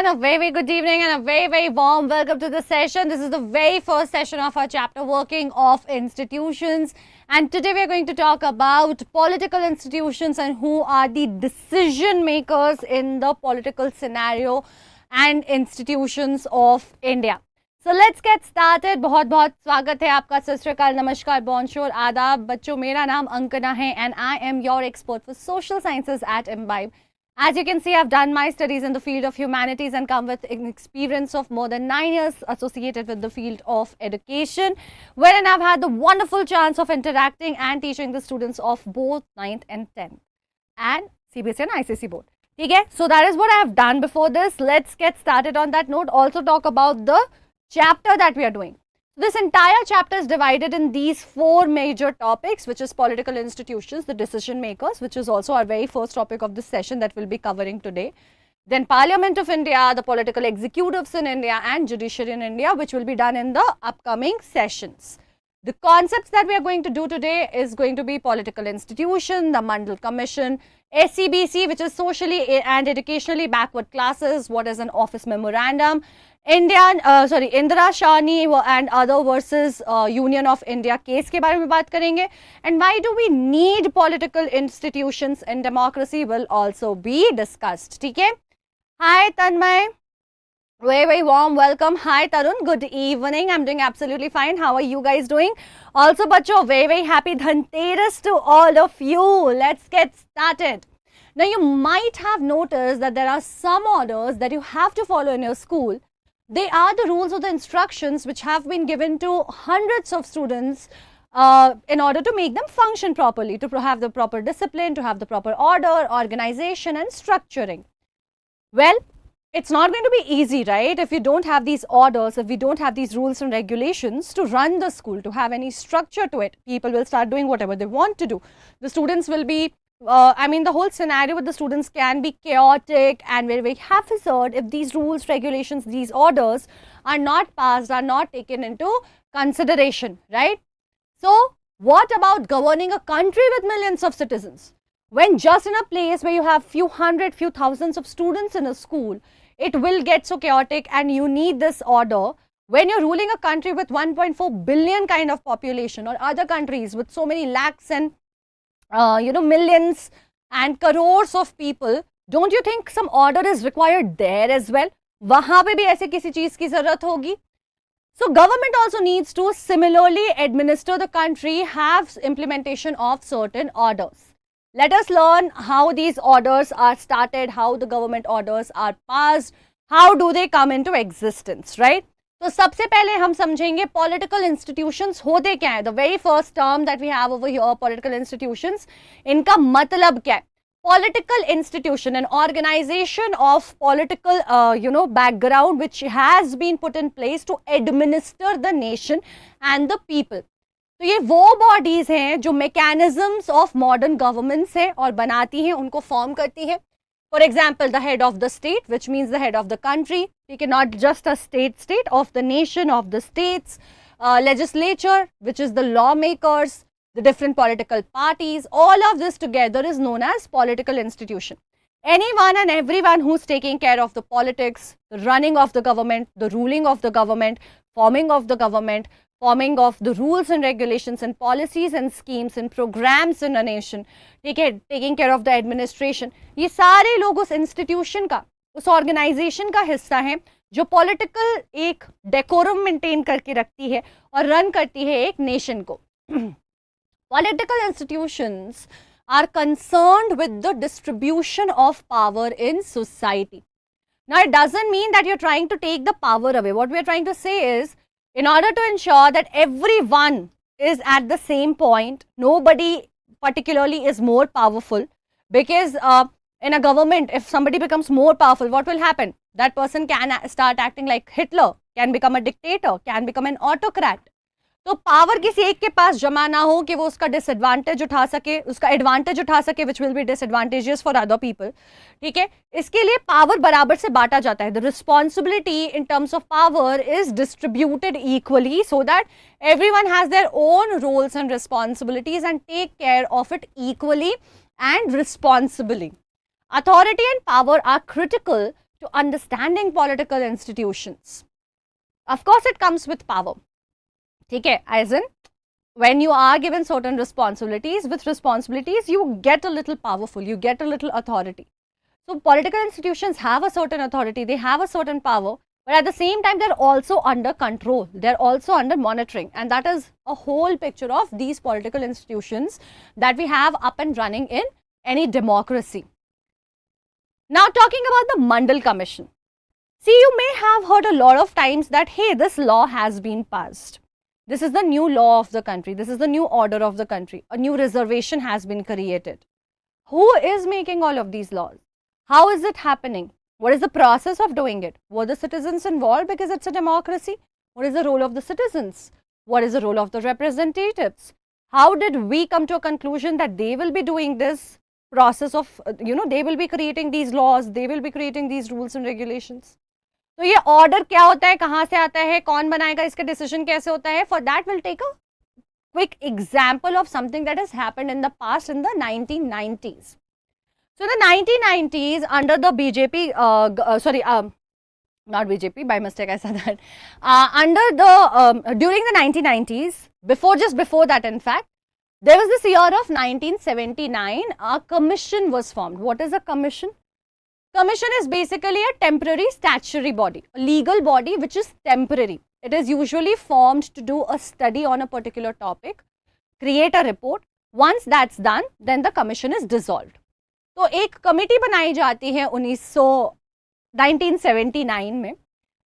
everyone. A very good evening and a very warm welcome to the session. This is the very first session of our chapter working of institutions, and today we are going to talk about political institutions and who are the decision makers in the political scenario and institutions of India. So let's get started. बहुत बहुत स्वागत है आपका. सत श्री अकाल, नमस्कार, bonjour, आदाब. बच्चों, मेरा नाम अंकना है and I am your expert for social sciences at Embibe. As you can see, I've done my studies in the field of humanities and come with an experience of more than 9 years associated with the field of education, wherein I've had the wonderful chance of interacting and teaching the students of both 9th and 10th and CBSE and ICSE board. Okay? So that is what I have done before this. Let's get started on that note. Also talk about the chapter that we are doing. This entire chapter is divided in these 4 major topics, which is political institutions, the decision makers, which is also our very first topic of this session that we'll be covering today. Then Parliament of India, the political executives in India and judiciary in India, which will be done in the upcoming sessions. The concepts that we are going to do today is going to be political institution, the Mandal Commission, CBSE, which is socially and educationally backward classes, what is an office memorandum, Indira Shani and other versus Union of India case के बारे में बात करेंगे, and why do we need political institutions in democracy will also be discussed. ठीक है? Hi Tanmay, very warm welcome. Hi Tarun, good evening. I'm doing absolutely fine. How are you guys doing? Also बच्चों, very happy Dhanteras to all of you. Let's get started. Now you might have noticed that there are some orders that you have to follow in your school. They are the rules or the instructions which have been given to hundreds of students in order to make them function properly, to have the proper discipline, to have the proper order, organization and structuring. Well, it's not going to be easy, right? If you don't have these orders, if we don't have these rules and regulations to run the school, to have any structure to it, people will start doing whatever they want to do. The students will be the whole scenario with the students can be chaotic and very haphazard if these rules, regulations, these orders are not passed, are not taken into consideration, right? So, what about governing a country with millions of citizens? When just in a place where you have few hundred, few thousands of students in a school, it will get so chaotic and you need this order. When you're ruling a country with 1.4 billion kind of population or other countries with so many lakhs and millions and crores of people, don't you think some order is required there as well? वहाँ पे भी ऐसे किसी चीज की जरूरत होगी. So government also needs to similarly administer the country, have implementation of certain orders. Let us learn how these orders are started, how the government orders are passed, how do they come into existence, right? तो सबसे पहले हम समझेंगे political institutions होते क्या है. The very first term that we have over here, political institutions, इनका मतलब क्या है? Political institution, an organisation of political background which has been put in place to administer the nation and the people. तो ये वो bodies हैं जो mechanisms of modern governments हैं और बनाती हैं, उनको फॉर्म करती हैं. For example, the head of the state, which means the head of the country, okay, not just a state, of the nation, of the states, legislature, which is the lawmakers, the different political parties, all of this together is known as political institution. Anyone and everyone who's taking care of the politics, the running of the government, the ruling of the government, forming of the government, forming of the rules and regulations and policies and schemes and programs in a nation, taking care of the administration, ये सारे लोग उस institution का, उस organization का हिस्सा हैं जो political एक decorum maintain करके रखती है और run करती है एक nation को. Political institutions are concerned with the distribution of power in society. Now, it doesn't mean that you're trying to take the power away. What we are trying to say is, in order to ensure that everyone is at the same point, nobody particularly is more powerful, because in a government, if somebody becomes more powerful, what will happen? That person can start acting like Hitler, can become a dictator, can become an autocrat. तो power किसी एक के पास जमा ना हो कि वो उसका डिसएडवांटेज उठा सके, उसका एडवांटेज उठा सके, which will be disadvantages for other people. ठीक है, इसके लिए पावर बराबर से बांटा जाता है. The responsibility in terms of power is distributed equally so that everyone has their own roles and responsibilities and take care of it equally and responsibly. Authority and power are critical to understanding political institutions. Of course, it comes with power. Okay, as in, when you are given certain responsibilities, with responsibilities, you get a little powerful, you get a little authority. So, political institutions have a certain authority, they have a certain power, but at the same time, they're also under control, they're also under monitoring. And that is a whole picture of these political institutions that we have up and running in any democracy. Now, talking about the Mandal Commission. See, you may have heard a lot of times that, hey, this law has been passed. This is the new law of the country. This is the new order of the country. A new reservation has been created. Who is making all of these laws? How is it happening? What is the process of doing it? Were the citizens involved because it's a democracy? What is the role of the citizens? What is the role of the representatives? How did we come to a conclusion that they will be doing this process of, they will be creating these laws, they will be creating these rules and regulations? तो ये order क्या होता है, कहाँ से आता है, कौन बनाएगा, इसका डिसीजन कैसे होता है? For that we'll take a quick example of something that has happened in the past in the 1990s. So in the 1990s, under the BJP, not BJP, by mistake I said that, during the 1990s, just before that in fact, there was this year of 1979, a commission was formed. What is a commission? Commission is basically a temporary statutory body, a legal body which is temporary. It is usually formed to do a study on a particular topic, create a report. Once that's done, then the commission is dissolved. तो एक committee बनाई जाती है 1979 में,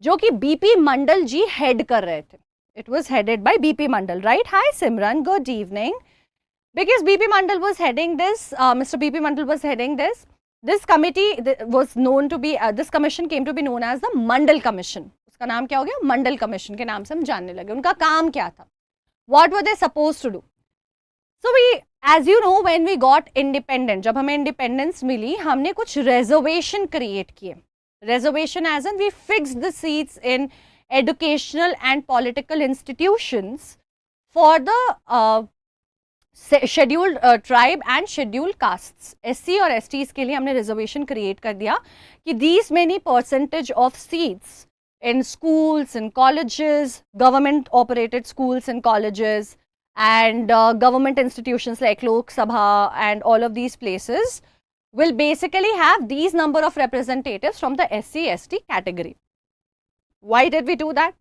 जो कि BP मंडल जी head कर रहे थे. It was headed by BP Mandal, right? Hi Simran, good evening. Because BP Mandal was heading this, Mr. BP Mandal was heading this. This committee was known to be, this commission came to be known as the Mandal Commission. उसका नाम क्या हो गया? मंडल commission के नाम से हम जानने लगे. उनका काम क्या था? What were they supposed to do? So we, as you know, when we got independent, जब हमें independence मिली, हमने कुछ reservation create किए. Reservation as in we fixed the seats in educational and political institutions for the scheduled tribe and scheduled castes. SC और STs के लिए हमने reservation create कर दिया कि these many percentage of seats in schools and colleges, government operated schools and colleges and government institutions like Lok Sabha and all of these places will basically have these number of representatives from the SC, ST category. Why did we do that?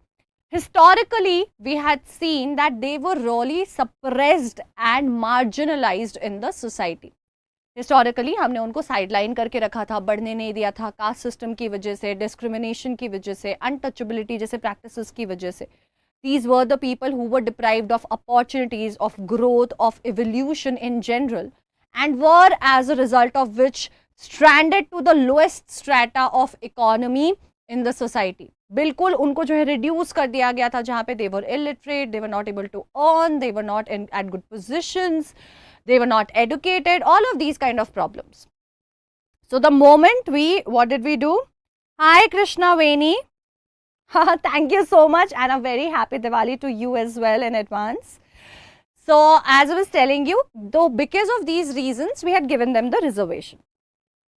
Historically, we had seen that they were really suppressed and marginalized in the society. Historically, हमने उनको sideline करके रखा था, बढ़ने नहीं दिया था, caste system की वजह से, discrimination की वजह से, untouchability जैसे practices की वजह से. These were the people who were deprived of opportunities, of growth, of evolution in general, and were as a result of which stranded to the lowest strata of economy in the society. बिल्कुल उनको जो है reduce कर दिया गया था, जहाँ पे they were illiterate, they were not able to earn, they were not at good positions, they were not educated, all of these kind of problems. So the moment what did we do? Hi Krishna Veni. Thank you so much and a very happy Diwali to you as well in advance. So as I was telling you, though because of these reasons, we had given them the reservation.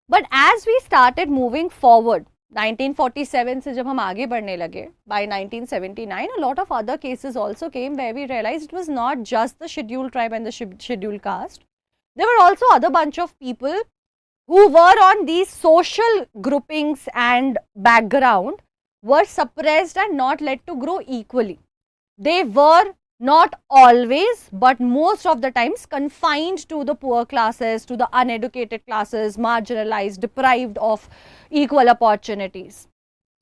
But as we started moving forward, 1947 से जब हम आगे बढ़ने लगे, by 1979, a lot of other cases also came where we realized it was not just the scheduled tribe and the scheduled caste. There were also other bunch of people who were on these social groupings and background were suppressed and not let to grow equally. They were not always, but most of the times confined to the poor classes, to the uneducated classes, marginalized, deprived of equal opportunities.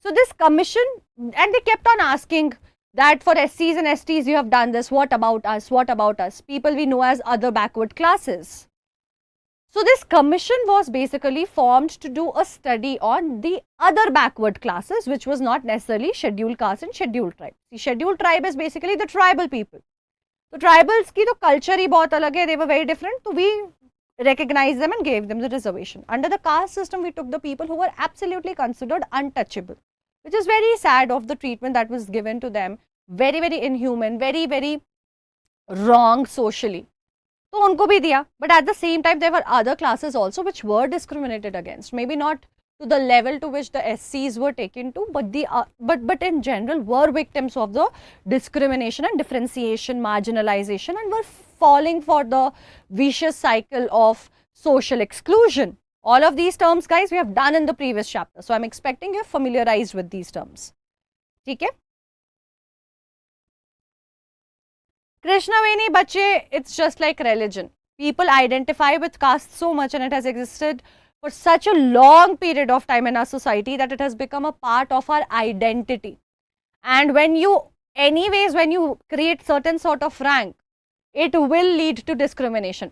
So this commission, and they kept on asking that for SCs and STs you have done this, what about us, what about us, people we know as other backward classes. So this commission was basically formed to do a study on the other backward classes, which was not necessarily scheduled caste and scheduled tribe. The scheduled tribe is basically the tribal people. So tribals की तो culture ही बहुत अलग है, they were very different. So we recognized them and gave them the reservation. Under the caste system, we took the people who were absolutely considered untouchable, which is very sad of the treatment that was given to them. Very, very inhuman, very, very wrong socially. तो उनको भी दिया, but at the same time there were other classes also which were discriminated against, maybe not to the level to which the SCs were taken to, but in general were victims of the discrimination and differentiation, marginalization, and were falling for the vicious cycle of social exclusion. All of these terms, guys, we have done in the previous chapter. So I'm expecting you're familiarized with these terms. Okay? Krishna Veni Bache, it's just like religion. People identify with caste so much, and it has existed for such a long period of time in our society that it has become a part of our identity. And when you create certain sort of rank, it will lead to discrimination.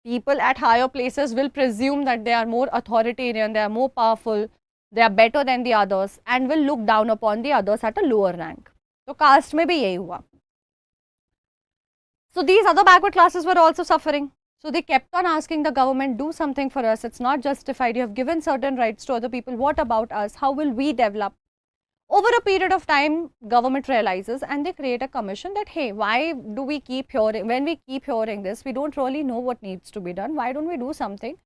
People at higher places will presume that they are more authoritarian, they are more powerful, they are better than the others, and will look down upon the others at a lower rank. So caste mein bhi yahi hua. So these other backward classes were also suffering. So they kept on asking the government, do something for us. It's not justified. You have given certain rights to other people. What about us? How will we develop? Over a period of time, government realizes and they create a commission that, hey, why do we keep hearing, when we keep hearing this, we don't really know what needs to be done. Why don't we do something?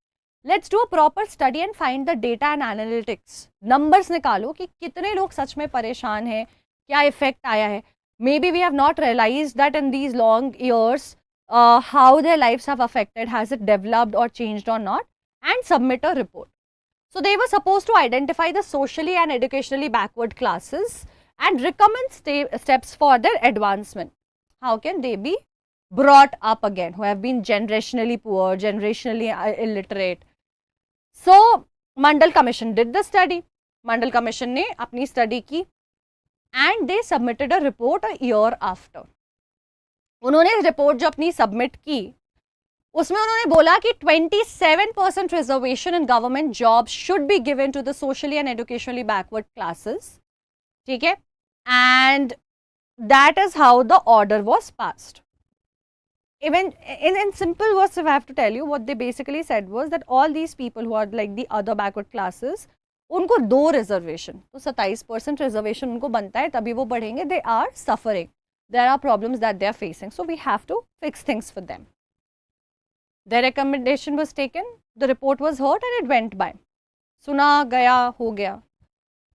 Let's do a proper study and find the data and analytics. Numbers निकालो कि कितने लोग सच में परेशान हैं, क्या effect आया है. Maybe we have not realized that in these long years, how their lives have affected, has it developed or changed or not, and submit a report. So they were supposed to identify the socially and educationally backward classes and recommend steps for their advancement. How can they be brought up again, who have been generationally poor, generationally illiterate? So Mandal Commission did the study. Mandal Commission ने अपनी study की and they submitted a report a year after. उन्होंने report जो अपनी submit की उसमें उन्होंने बोला कि 27% reservation in government jobs should be given to the socially and educationally backward classes. ठीक है, and that is how the order was passed. Even in simple words, if I have to tell you, what they basically said was that all these people who are like the other backward classes, उनको 2 reservation, तो 27% reservation उनको बनता है, तभी वो बढ़ेंगे. They are suffering, there are problems that they are facing, so we have to fix things for them. Their recommendation was taken, the report was heard and it went by. सुना गया, हो गया.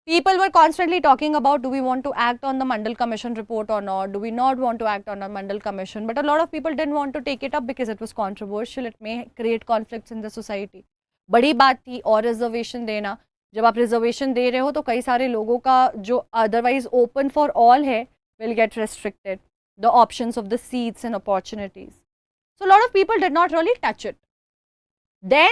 People were constantly talking about, do we want to act on the Mandal Commission report or not? Do we not want to act on the Mandal Commission? But a lot of people didn't want to take it up because it was controversial. It may create conflicts in the society. बड़ी बात थी और reservation देना. जब आप reservation दे रहे हो तो कई सारे लोगों का जो अदरवाइज ओपन फॉर ऑल है will get restricted. The options of the seats and opportunities. So a lot of people did not really touch it. Then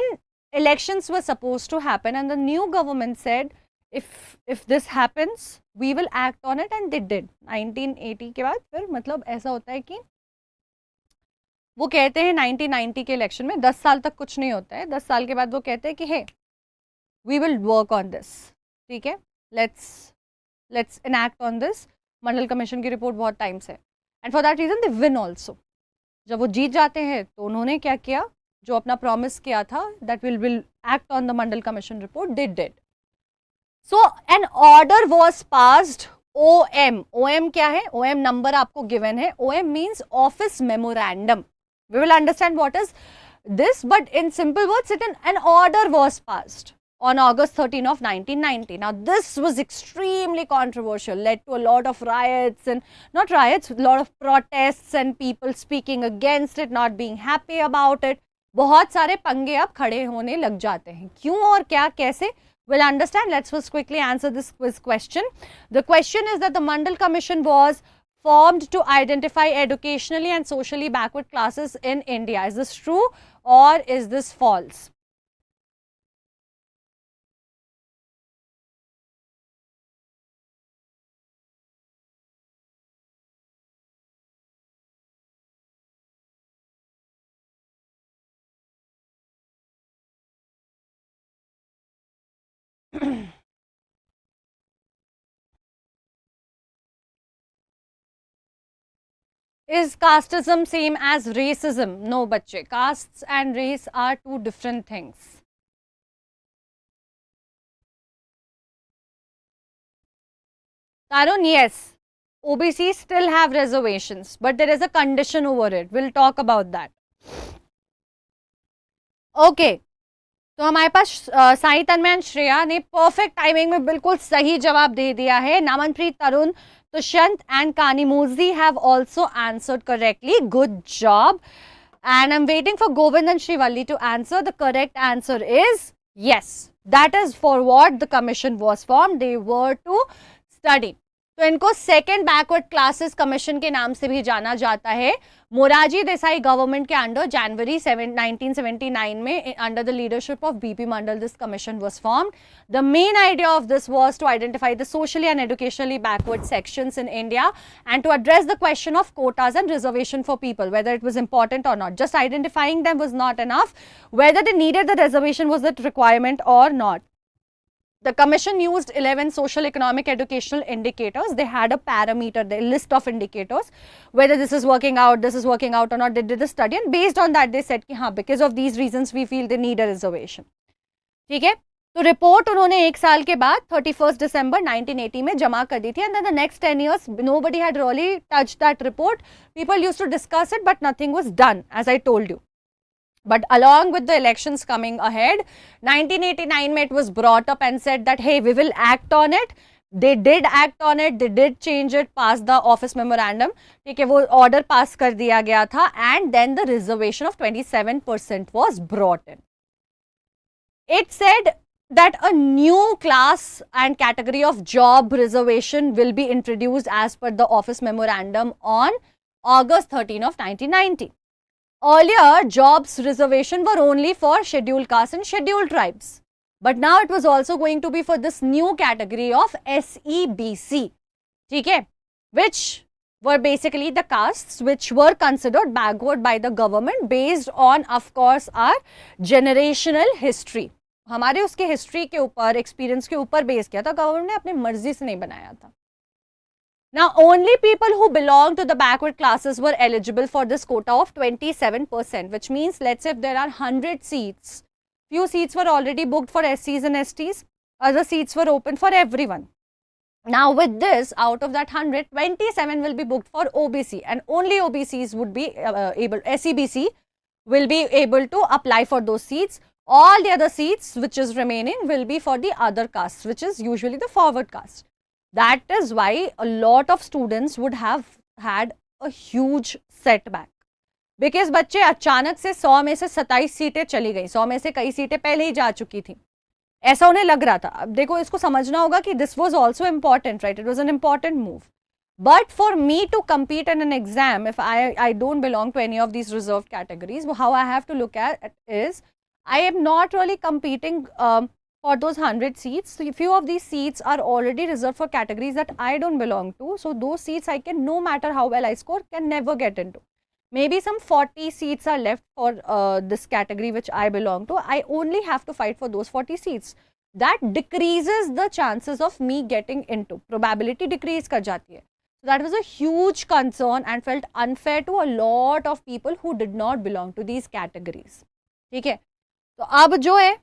elections were supposed to happen and the new government said, if this happens, we will act on it, and they did. 1980 के बाद फिर मतलब ऐसा होता है कि वो कहते हैं 1990 के इलेक्शन में 10 साल तक कुछ नहीं होता है. 10 साल के बाद वो कहते हैं कि hey, we will work on this. ठीक है, let's enact on this. Mandal commission की रिपोर्ट बहुत टाइम से, and for that reason they win also. जब वो जीत जाते हैं तो उन्होंने क्या किया, जो अपना प्रॉमिस किया था that will act on the Mandal commission report, they did. So an order was passed. OM क्या है? OM नंबर आपको गिवन है. OM means office memorandum. We will understand what is this, but in simple words, an order was passed on August 13 of 1990. Now, this was extremely controversial, led to a lot of riots, and not riots, a lot of protests and people speaking against it, not being happy about it. बहुत सारे पंगे अब खड़े होने लग जाते हैं. क्यों और क्या कैसे? We'll understand. Let's first quickly answer this quiz question. The question is that the Mandal Commission was formed to identify educationally and socially backward classes in India. Is this true or is this false? Is casteism same as racism? No, bachche. Castes and race are two different things. Tarun, yes. OBC still have reservations, but there is a condition over it. We'll talk about that. Okay. तो हमारे पास साई तन्मय and Shreya ने perfect timing में बिल्कुल सही जवाब दे दिया है. नामनप्रीत, तरुण, Tushant and Kanimozi have also answered correctly. Good job. And I'm waiting for Govind and Srivalli to answer. The correct answer is yes. That is for what the commission was formed. They were to study. तो इनको second backward classes commission के नाम से भी जाना जाता है. Morarji Desai government के अंडर जनवरी 1979 में under the leadership of BP Mandal this commission was formed. The main idea of this was to identify the socially and educationally backward sections in India and to address the question of quotas and reservation for people, whether it was important or not. Just identifying them was not enough. Whether they needed the reservation was the requirement or not. The commission used 11 social economic educational indicators. They had a parameter, the list of indicators, whether this is working out or not. They did the study and based on that they said कि हाँ, because of these reasons we feel they need a reservation. ठीक है, तो report उन्होंने एक साल के बाद 31 December 1980 में जमा कर दी थी. And then the next 10 years nobody had really touched that report. People used to discuss it but nothing was done, as I told you. But along with the elections coming ahead, 1989 में it was brought up and said that hey, we will act on it. They did act on it, they did change it, pass the office memorandum. ठीक है, वो order pass कर दिया गया था and then the reservation of 27% was brought in. It said that a new class and category of job reservation will be introduced as per the office memorandum on August 13 of 1990. Earlier, jobs reservation were only for scheduled castes and scheduled tribes. But now it was also going to be for this new category of SEBC, ठीक है, which were basically the castes which were considered backward by the government based on, of course, our generational history. हमारे उसके history के ऊपर, experience के ऊपर base किया था. गवर्नमेंट ने अपनी मर्जी से नहीं बनाया था. Now, only people who belong to the backward classes were eligible for this quota of 27%, which means, let's say if there are 100 seats, few seats were already booked for SCs and STs, other seats were open for everyone. Now, with this, out of that 100, 27 will be booked for OBC and only OBCs would be SEBC will be able to apply for those seats. All the other seats which is remaining will be for the other castes, which is usually the forward caste. That is why a lot of students would have had a huge setback. Because बच्चे अचानक से 100 में से 27 सीटें चली गई, 100 में से कई सीटें पहले ही जा चुकी थी, ऐसा उन्हें लग रहा था. अब देखो, इसको समझना होगा कि this was also important, right? It was an important move. But for me to compete in an exam, if I don't belong to any of these reserved categories, how I have to look at it is, I am not really competing for those 100 seats. So, few of these seats are already reserved for categories that I don't belong to. So, those seats I can, no matter how well I score, can never get into. Maybe some 40 seats are left for this category which I belong to. I only have to fight for those 40 seats. That decreases the chances of me getting into. Probability decrease kar jati hai. So, that was a huge concern and felt unfair to a lot of people who did not belong to these categories. ठीक है, तो अब जो है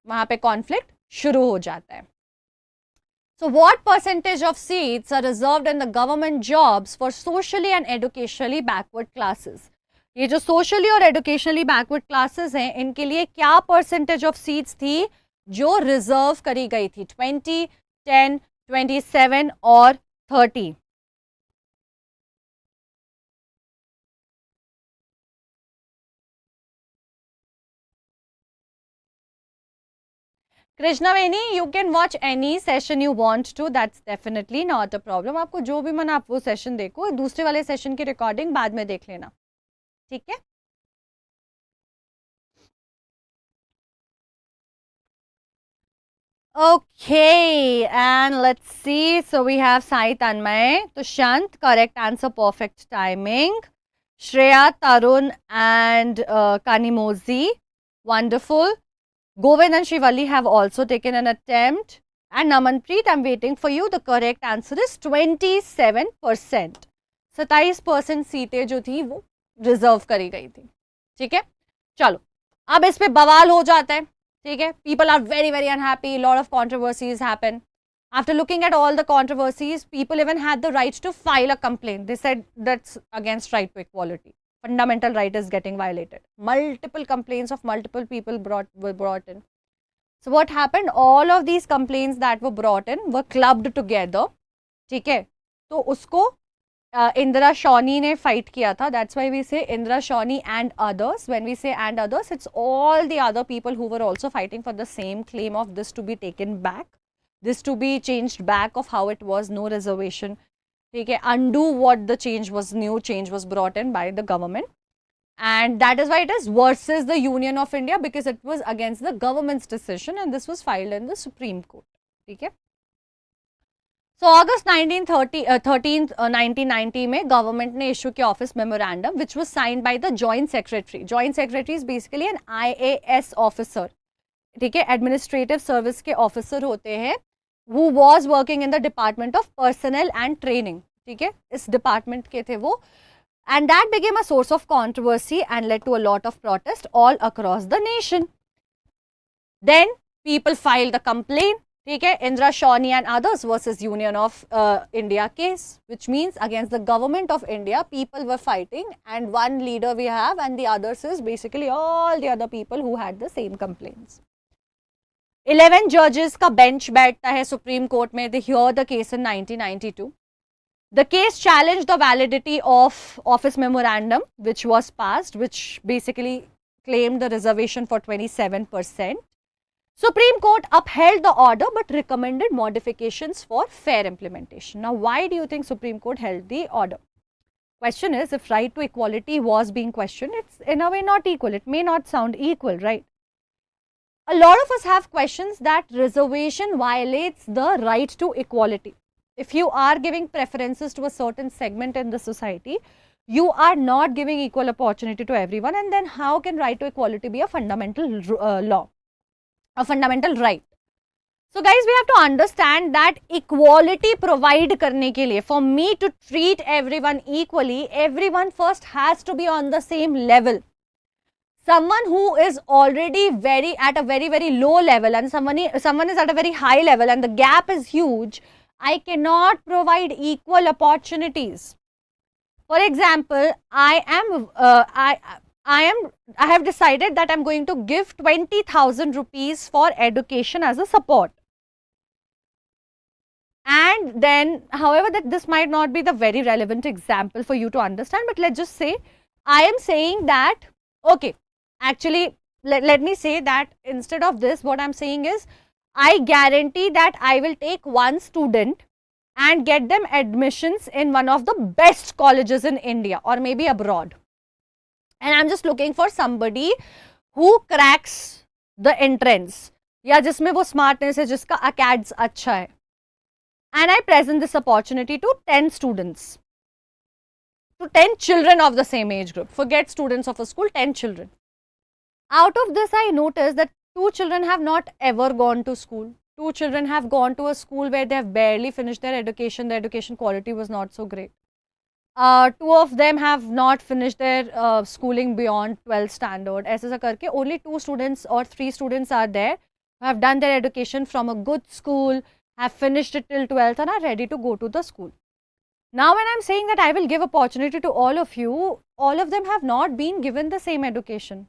वहां पे conflict शुरू हो जाता है. So what percentage of seats are reserved in the government jobs for socially and educationally backward classes? ये जो socially और educationally backward classes हैं, इनके लिए क्या percentage of seats थी जो रिजर्व करी गई थी? 20, 10, 27 और 30. कृष्णा वेनी, you can watch any session you want to. That's definitely not a problem. आपको जो भी मन आप वो सेशन देखो, दूसरे वाले सेशन की रिकॉर्डिंग बाद में देख लेना, ठीक है? Okay, and let's see. So we have Sai Tanmay, Tushant, correct answer, perfect timing. Shreya, Tarun, and Kanimozi, wonderful. Govind and Shivalli have also taken an attempt. And Namanpreet, I'm waiting for you. The correct answer is 27%. 27% सीटें जो थी वो reserve करी गई थी, ठीक है? चलो, अब इस पे बवाल हो जाता है, ठीक है? People are very, very unhappy. Lot of controversies happen. After looking at all the controversies, people even had the right to file a complaint. They said that's against right to equality. Fundamental right is getting violated. Multiple complaints of multiple people were brought in. So what happened? All of these complaints that were brought in were clubbed together. ठीक है, तो उसको Indira Shawnee ने fight किया था. That's why we say Indira Shawnee and others. When we say and others, it's all the other people who were also fighting for the same claim of this to be taken back, this to be changed back of how it was, no reservation. ठीक है, undo what the change was, new change was brought in by the government. And that is why it is versus the Union of India, because it was against the government's decision and this was filed in the Supreme Court. ठीक है. So August 1990 में government ने issue किया office memorandum which was signed by the joint secretary. Joint secretary is basically an IAS officer. ठीक है, administrative service के officer होते हैं, who was working in the department of personnel and training. ठीक है, इस department के थे वो. And that became a source of controversy and led to a lot of protest all across the nation. Then people filed a complaint, ठीक है, Indira Shawnee and others versus Union of India case, which means against the government of India, people were fighting and one leader we have and the others is basically all the other people who had the same complaints. 11 judges का bench बैठता है Supreme Court में. They hear the case in 1992. The case challenged the validity of office memorandum which was passed, which basically claimed the reservation for 27%. Supreme Court upheld the order but recommended modifications for fair implementation. Now, why do you think Supreme Court held the order? Question is, if right to equality was being questioned, it's in a way not equal. It may not sound equal, right? A lot of us have questions that reservation violates the right to equality. If you are giving preferences to a certain segment in the society, you are not giving equal opportunity to everyone, and then how can right to equality be a fundamental law, a fundamental right? So guys, we have to understand that equality provide karne ke liye, for me to treat everyone equally, everyone first has to be on the same level. Someone who is already at a very low level and someone is at a very high level and the gap is huge, I cannot provide equal opportunities. For example, I have decided that I'm going to give 20,000 rupees for education as a support. And then, however, that this might not be the very relevant example for you to understand, but let's just say, I am saying that, okay, actually, let me say that instead of this, what I'm saying is, I guarantee that I will take one student and get them admissions in one of the best colleges in India or maybe abroad. And I'm just looking for somebody who cracks the entrance, या जिसमें वो smartness है, जिसका ACADS अच्छा है. And I present this opportunity to 10 students, to 10 children of the same age group. Forget students of a school, 10 children. Out of this, I noticed that 2 children have not ever gone to school. 2 children have gone to a school where they have barely finished their education. The education quality was not so great. 2 of them have not finished their schooling beyond 12th standard. ऐसा करके only 2 students or 3 students are there who have done their education from a good school, have finished it till 12th and are ready to go to the school. Now when I'm saying that I will give opportunity to all of you, all of them have not been given the same education.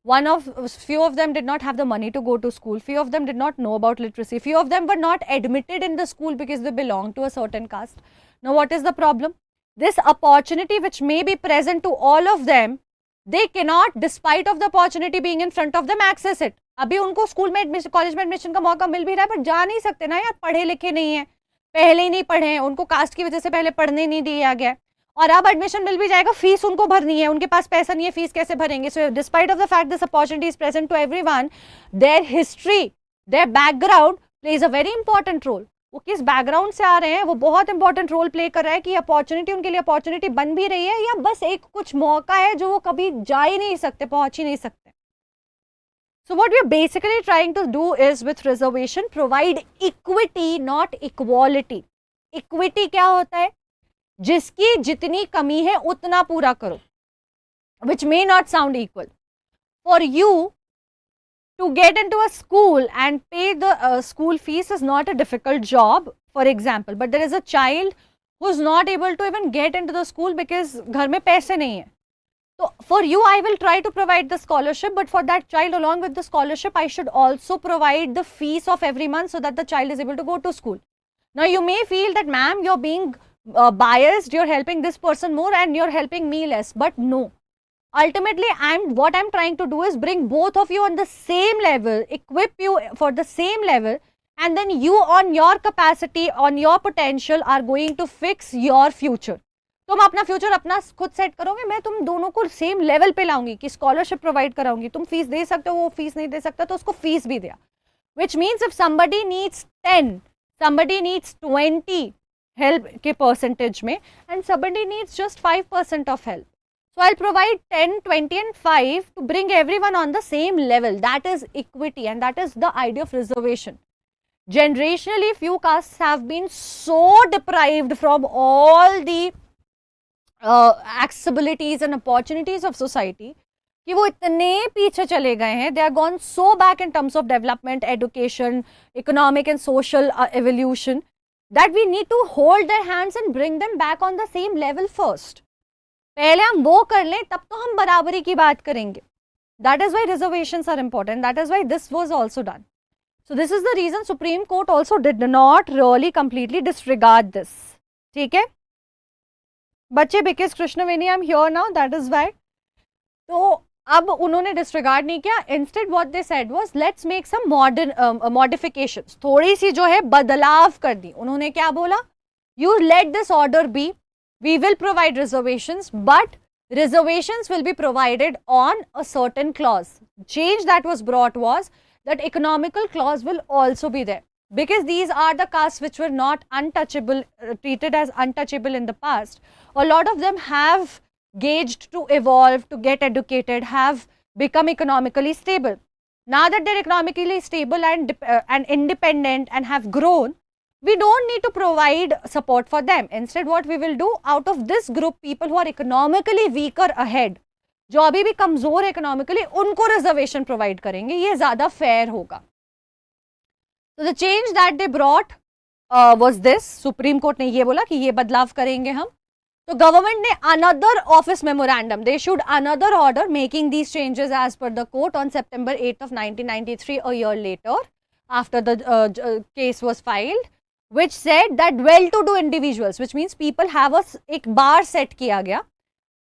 Few of them did not have the money to go to school. Few of them did not know about literacy. Few of them were not admitted in the school because they belong to a certain caste. Now what is the problem? This opportunity which may be present to all of them, they cannot, despite of the opportunity being in front of them, access it. अभी उनको school में admission, college में admission का मौका मिल भी रहा है, पर जा नहीं सकते ना यार, पढ़े लिखे नहीं है, पहले ही नहीं पढ़े हैं, उनको कास्ट की वजह से पहले पढ़ने नहीं दिया गया, और अब एडमिशन मिल भी जाएगा, फीस उनको भरनी है, उनके पास पैसा नहीं है, फीस कैसे भरेंगे? So despite of the fact this opportunity is present to everyone, their history, their background plays a very important role. वो किस बैकग्राउंड से आ रहे हैं वो बहुत इंपॉर्टेंट रोल प्ले कर रहा है कि अपॉर्चुनिटी उनके लिए अपॉर्चुनिटी बन भी रही है या बस एक कुछ मौका है जो वो कभी जा ही नहीं सकते, पहुंच ही नहीं सकते. So what we are basically trying to do is with reservation provide equity, not equality. Equity क्या होता है? जिसकी जितनी कमी है उतना पूरा करो, which may not sound equal. For you to get into a school and pay the school fees is not a difficult job, for example, but there is a child who is not able to even get into the school because घर में पैसे नहीं है. So for you, I will try to provide the scholarship, but for that child, along with the scholarship, I should also provide the fees of every month so that the child is able to go to school. Now you may feel that, ma'am, you're being biased, you're helping this person more and you're helping me less, but no. Ultimately, what I'm trying to do is bring both of you on the same level, equip you for the same level, and then you on your capacity, on your potential are going to fix your future. तुम अपना future अपना खुद set करोगे, मैं तुम दोनों को same level पे लाऊंगी कि स्कॉलरशिप प्रोवाइड कराऊंगी, तुम फीस दे सकते हो, वो फीस नहीं दे सकता तो उसको फीस भी दिया. Which means if somebody needs 10, somebody needs 20 help के percentage में, and somebody needs just 5% of help. So I'll provide 10, 20 and 5 to bring everyone on the same level. That is equity and that is the idea of reservation. Generationally, few castes have been so deprived from all the accessibilities and opportunities of society कि वो इतने पीछे चले गए हैं. They are gone so back in terms of development, education, economic and social evolution that we need to hold their hands and bring them back on the same level first. पहले हम वो कर लें तब तो हम बराबरी की बात करेंगे. That is why reservations are important. That is why this was also done. So this is the reason Supreme Court also did not really completely disregard this. ठीक है बच्चे, because Krishnaveni, I am here now, that is why. तो अब उन्होंने disregard नहीं किया. Instead what they said was let's make some modern modifications, थोड़ी सी जो है बदलाव कर दी. उन्होंने क्या बोला, you let this order be, we will provide reservations, but reservations will be provided on a certain clause. Change that was brought was that economical clause will also be there, because these are the castes which were not untouchable, treated as untouchable in the past. A lot of them have gauged to evolve, to get educated, have become economically stable. Now that they're economically stable and independent and have grown, we don't need to provide support for them. Instead, what we will do, out of this group, people who are economically weaker ahead, जो अभी भी कमजोर economically, उनको reservation provide करेंगे. ये ज़्यादा fair होगा. So the change that they brought was this. Supreme Court ने ये बोला कि ये बदलाव करेंगे हम. तो government ने another office memorandum, they issued another order making these changes as per the court on September 8th of 1993, a year later, after the case was filed, which said that well-to-do individuals, which means people have एक bar set किया गया,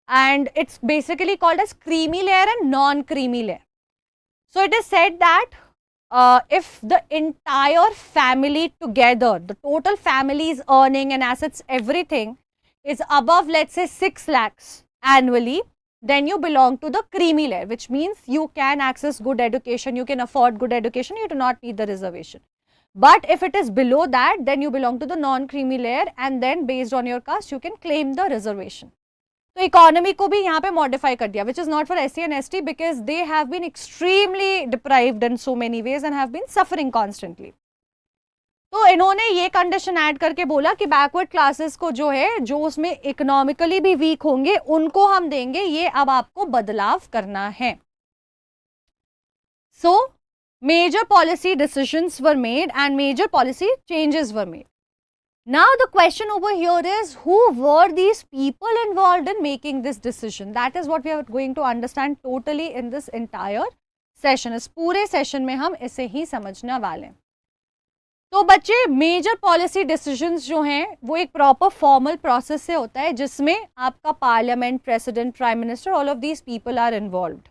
and it's basically called as creamy layer and non-creamy layer. So it is said that if the entire family together, the total family's earning and assets, everything is above, let's say, 6 lakhs annually, then you belong to the creamy layer, which means you can access good education, you can afford good education, you do not need the reservation. But if it is below that, then you belong to the non-creamy layer, and then based on your caste, you can claim the reservation. So economy को भी यहाँ पे modify कर दिया, which is not for SC and ST, because they have been extremely deprived in so many ways and have been suffering constantly. तो इन्होंने ये condition add करके बोला कि बैकवर्ड क्लासेस को जो है, जो उसमें इकोनॉमिकली भी वीक होंगे, उनको हम देंगे, ये अब आपको बदलाव करना है. So major policy decisions were made and major policy changes were made. Now the question over here is, who were these people involved in making this decision? That is what we are going to understand totally in this entire session. इस पूरे session में हम इसे ही समझने वाले हैं. तो बच्चे, मेजर पॉलिसी डिसीजंस जो हैं वो एक प्रॉपर फॉर्मल प्रोसेस से होता है, जिसमें आपका parliament, president, prime minister, all of these people are involved.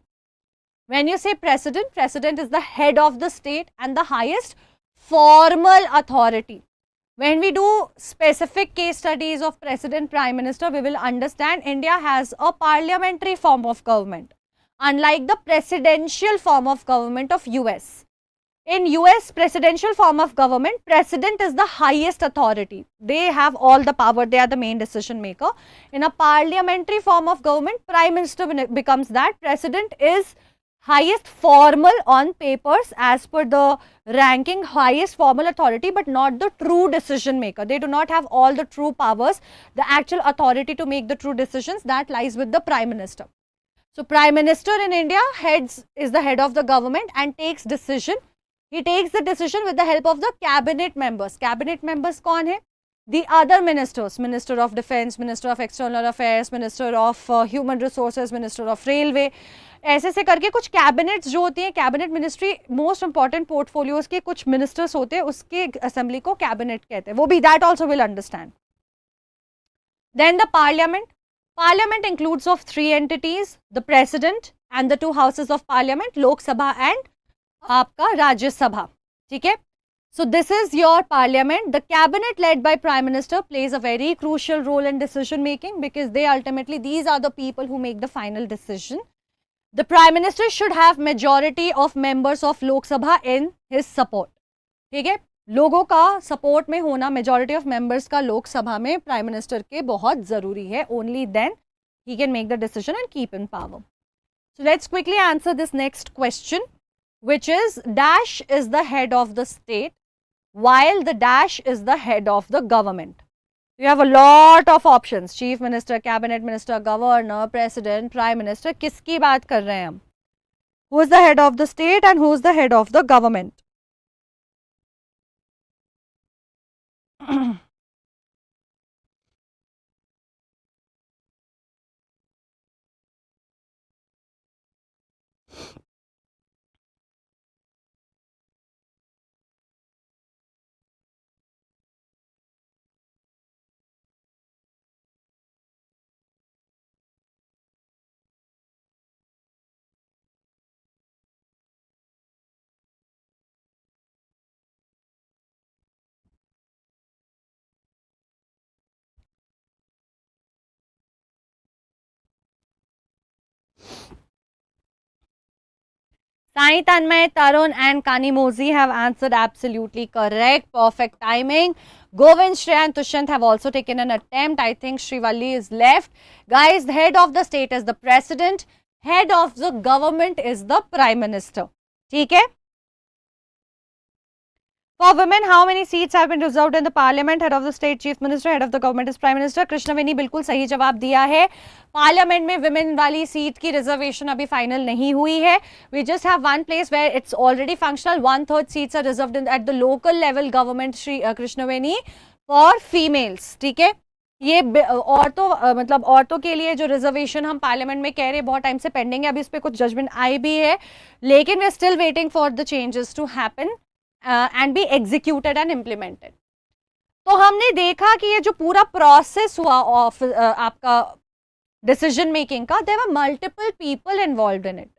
When you say president, president is the head of the state and the highest formal authority. When we do specific case studies of president, prime minister, we will understand India has a parliamentary form of government, unlike the presidential form of government of US. In US presidential form of government, president is the highest authority. They have all the power. They are the main decision maker. In a parliamentary form of government, prime minister becomes that. President is highest formal on papers as per the ranking, highest formal authority, but not the true decision maker. They do not have all the true powers, the actual authority to make the true decisions. That lies with the prime minister. So prime minister in India is the head of the government and takes decision. He takes the decision with the help of the cabinet members. Cabinet members कौन है? the other ministers, Minister of Defense, Minister of External Affairs, Minister of Human Resources, Minister of Railway, ऐसे से करके कुछ cabinets जो होती हैं, cabinet ministry most important portfolios के कुछ मिनिस्टर्स होते हैं, उसके असेंबली को कैबिनेट कहते हैं, वो भी that also will understand. Then the parliament. Parliament includes of 3 entities, the president and the 2 houses of parliament, Lok Sabha and आपका राज्यसभा. ठीक है. So this is your parliament. The cabinet led by prime minister plays a very crucial role in decision making because they ultimately, these are the people who make the final decision. The prime minister should have majority of members of Lok Sabha in his support. ठीक है. लोगों का support में होना, majority of members का लोक सभा में प्राइम मिनिस्टर के बहुत जरूरी है. Only then he can make the decision and keep in power. So let's quickly answer this next question, which is dash is the head of the state while the dash is the head of the government. You have a lot of options: chief minister, cabinet minister, governor, president, prime minister. किसकी बात कर रहे हैं हम? Who is the head of the state and who is the head of the government? Sai, Tanmay, Tarun and Kanimozi have answered absolutely correct. Perfect timing. Govind, Shreya and Tushant have also taken an attempt. I think Srivalli is left. Guys, the head of the state is the president. Head of the government is the prime minister. ठीक है? For women, how many seats have been reserved in the parliament? Head of the state, chief minister. Head of the government is prime minister. Krishnaveni बिल्कुल सही जवाब दिया है. Parliament में women वाली seat की रिजर्वेशन अभी फाइनल नहीं हुई है. We just have one place where it's already functional. 1/3 seats are reserved at the local level government, Shri Krishnaveni, for females. ठीक है. ये औरतों मतलब औरतों के लिए जो रिजर्वेशन हम पार्लियामेंट में कह रहे हैं बहुत टाइम से पेंडिंग है. अभी इस पर कुछ जजमेंट आई भी है, लेकिन we are still waiting for the changes to happen and be executed and implemented. तो हमने देखा कि ये जो पूरा प्रोसेस हुआ ऑफ आपका डिसीजन मेकिंग का, there were multiple people involved in it.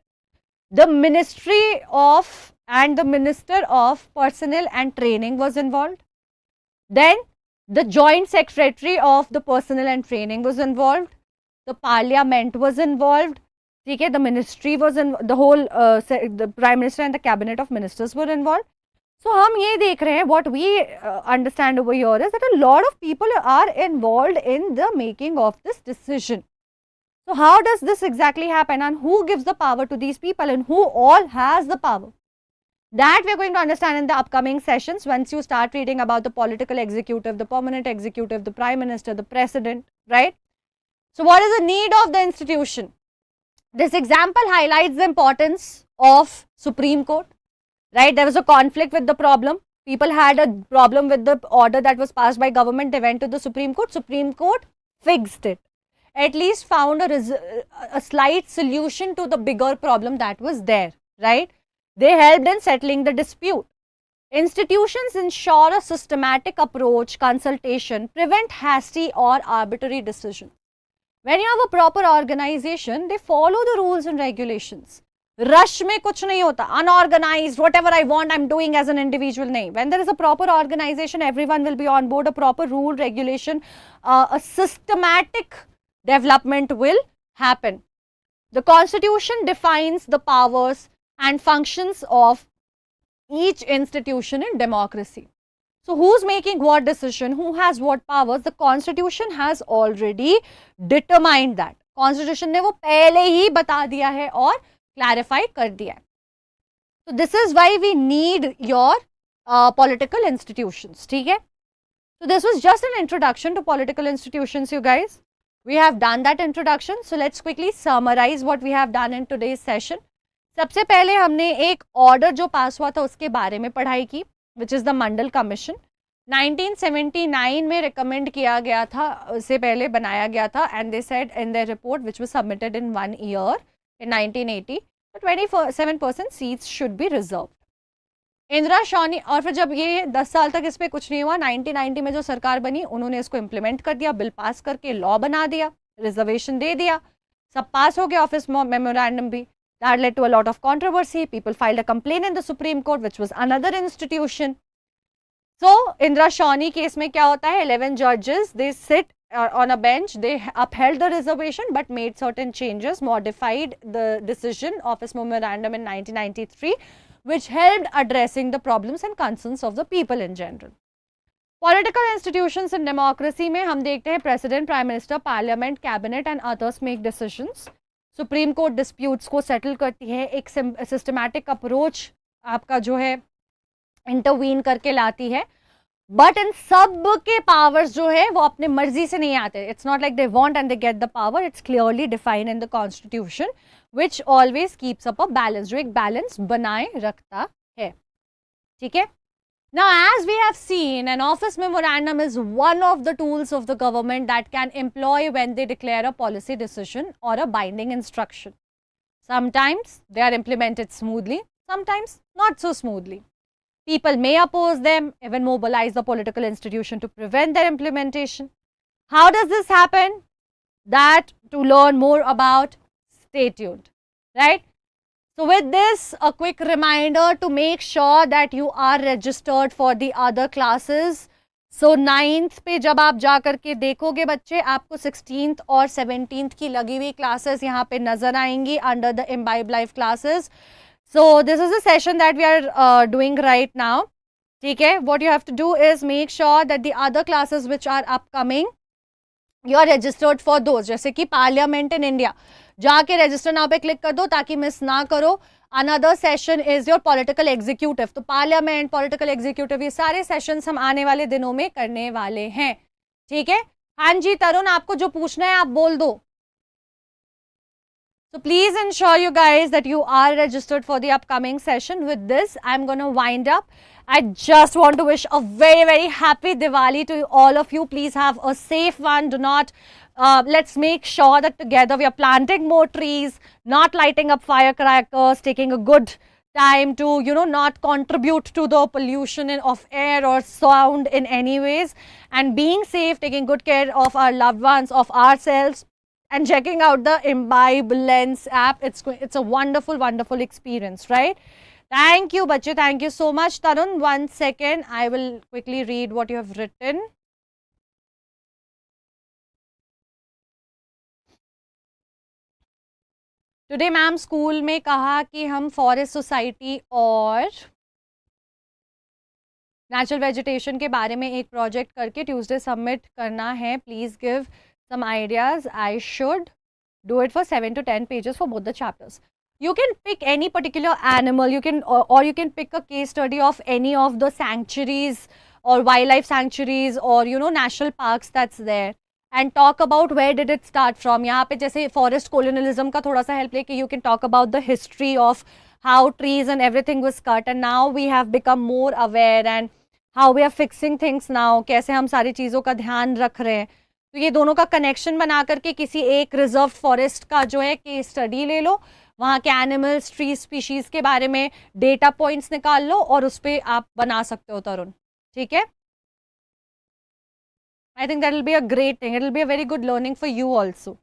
The Ministry of and the Minister of Personnel and Training was involved. Then the Joint Secretary of the Personnel and Training was involved. The Parliament was involved. ठीक है, the Ministry was in the whole the Prime Minister and the Cabinet of Ministers were involved. So हम ये देख रहे हैं, what we understand over here is that a lot of people are involved in the making of this decision. So how does this exactly happen, and who gives the power to these people, and who all has the power? That we are going to understand in the upcoming sessions once you start reading about the political executive, the permanent executive, the prime minister, the president, right? So what is the need of the institution? This example highlights the importance of Supreme Court. Right, there was a conflict with the problem. People had a problem with the order that was passed by government. They went to the Supreme Court. Supreme Court fixed it. At least found a slight solution to the bigger problem that was there. Right? They helped in settling the dispute. Institutions ensure a systematic approach, consultation, prevent hasty or arbitrary decisions. When you have a proper organization, they follow the rules and regulations. Rush में कुछ नहीं होता, unorganized, whatever I want I'm doing as an individual, नहीं. When there is a proper organization, everyone will be on board, a proper rule, regulation, a systematic development will happen. The constitution defines the powers and functions of each institution in democracy. So who's making what decision, who has what powers? The constitution has already determined that. Constitution ने वो पहले ही बता दिया है और clarify कर दिया है. So this is why we need your political institutions. ठीक है. So this was just an introduction to political institutions, you guys. We have done that introduction. So let's quickly summarize what we have done in today's session. सबसे पहले हमने एक order जो पास हुआ था उसके बारे में पढ़ाई की, which is the Mandal commission. 1979 में रिकमेंड किया गया था, उससे पहले बनाया गया था, and they said in their report which was submitted in 1 year in 1980 27% seats should be reserve. Indira Shah, और फिर जब ये 10 साल तक इस पर कुछ नहीं हुआ, 1990 में जो सरकार बनी उन्होंने इसको इम्प्लीमेंट कर दिया, बिल पास करके लॉ बना दिया, रिजर्वेशन दे दिया, सब पास हो गया, ऑफिस मेमोरेंडम भी। That led to a lot of controversy. People filed a complaint in the Supreme Court, which was another institution. So, Indira Shawni case में क्या होता है? 11 judges, they sit on a bench, they upheld the reservation but made certain changes, modified the decision of its memorandum in 1993, which helped addressing the problems and concerns of the people in general. Political institutions in democracy में हम देखते हैं president, prime minister, parliament, cabinet and others make decisions. Supreme court disputes को settle करती है, एक systematic approach आपका जो है इंटरवीन करके लाती है, बट इन सब के पावर्स जो है वो अपने मर्जी से नहीं आते. It's not like they want and they get the power. It's clearly defined in the constitution which always keeps up a balance, जो एक बैलेंस बनाए रखता है. ठीक है. Now, as we have seen, an office memorandum is one of the tools of the government that can employ when they declare a policy decision or a binding instruction. Sometimes they are implemented smoothly, sometimes not so smoothly. People may oppose them, even mobilize the political institution to prevent their implementation. How does this happen? That to learn more about, stay tuned, right? So with this, a quick reminder to make sure that you are registered for the other classes. So 9th पे जब आप जा करके देखोगे बच्चे, आपको 16th और 17th की लगी हुई classes यहाँ पे नजर आएंगी under the Imbibe Live classes. So this is the session that we are doing right now. ठीक है. What you have to do is make sure that the other classes which are upcoming, you are registered for those. जैसे कि Parliament in India, जाके register now पे click कर दो ताकि miss ना करो. Another session is your political executive. तो पार्लियामेंट, पॉलिटिकल एग्जीक्यूटिव, ये सारे सेशंस हम आने वाले दिनों में करने वाले हैं. ठीक है. हाँ जी तरुण, आपको जो पूछना है आप बोल दो. So please ensure you guys that you are registered for the upcoming session. With this, I'm going to wind up. I just want to wish a very, very happy Diwali to all of you. Please have a safe one. Do not, let's make sure that together we are planting more trees, not lighting up firecrackers, taking a good time to, not contribute to the pollution of air or sound in any ways, and being safe, taking good care of our loved ones, of ourselves, and checking out the Imbibe Lens app. It's a wonderful, wonderful experience, right? Thank you, Bache. Thank you so much. Tarun, 1 second. I will quickly read what you have written. Today, ma'am, school में कहा कि हम forest society और natural vegetation के बारे में एक project करके ट्यूसडे सबमिट करना है. Please give some ideas. I should do it for 7 to 10 pages for both the chapters. You can pick any particular animal, you can or you can pick a case study of any of the sanctuaries or wildlife sanctuaries or national parks that's there, and talk about where did it start from. यहाँ पे जैसे forest colonialism का थोड़ा सा help लेके you can talk about the history of how trees and everything was cut, and now we have become more aware and how we are fixing things now, कैसे हम सारी चीज़ों का ध्यान रख रहे हैं. तो ये दोनों का कनेक्शन बना करके किसी एक रिजर्व फॉरेस्ट का जो है केस स्टडी ले लो, वहाँ के एनिमल्स, ट्री स्पीशीज के बारे में डेटा पॉइंट्स निकाल लो और उस पर आप बना सकते हो तरुण. ठीक है. I think that will be a great thing. It will be a very good learning for you also,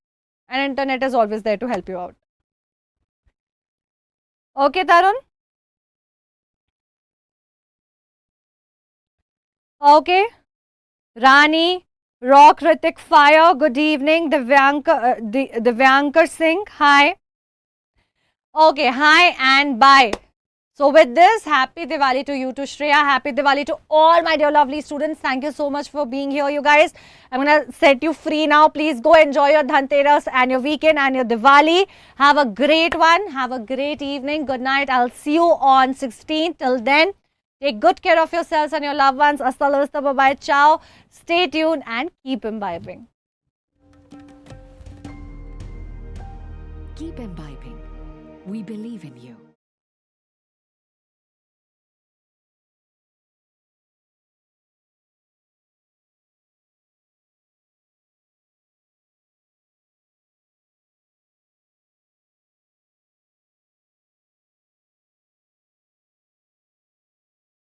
and internet is always there to help you out. Okay Tarun. Okay. Rani, Rock Ritik Fire, good evening. Divyankar Singh, hi. Okay, hi and bye. So with this, happy Diwali to you, to Shreya. Happy Diwali to all my dear lovely students. Thank you so much for being here, you guys. I'm going to set you free now. Please go enjoy your Dhanteras and your weekend and your Diwali. Have a great one. Have a great evening. Good night. I'll see you on 16th. Till then, take good care of yourselves and your loved ones. Hasta la vista, bye-bye, ciao. Stay tuned and keep imbibing. Keep imbibing. We believe in you.